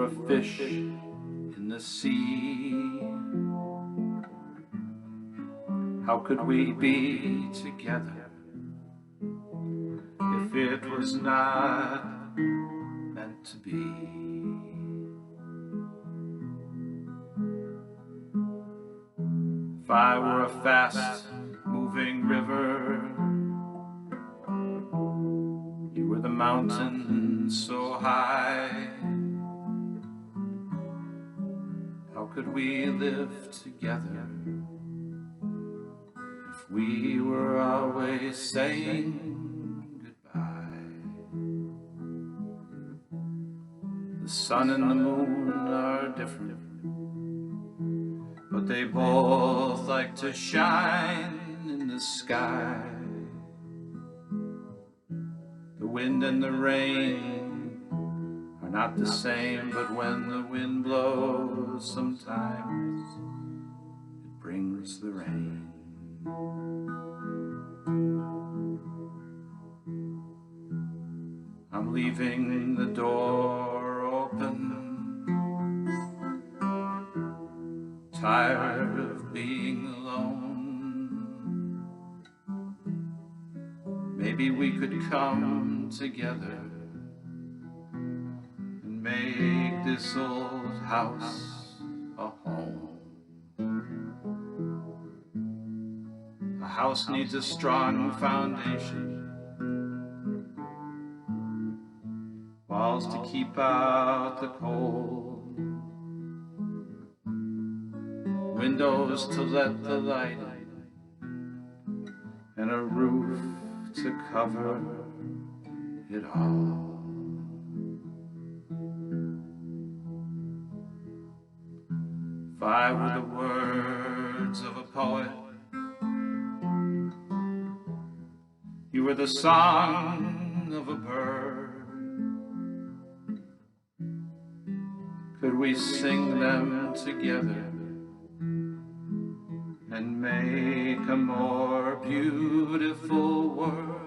were a fish in the sea. How could we be together if it was not meant to be? If I were a fast-moving river, you were the mountain so high. How could we live together if we were always saying goodbye? The sun and the moon are different, but they both like to shine in the sky. The wind and the rain are not the same, but when the wind blows, sometimes it brings the rain. I'm leaving the door open, tired of being alone. Maybe we could come together and make this old house a home. A house needs a strong foundation, walls to keep out the cold, windows to let the light in, and a roof to cover it all. If I were the words of a poet, you were the song of a bird, could we sing them together and make a more beautiful world?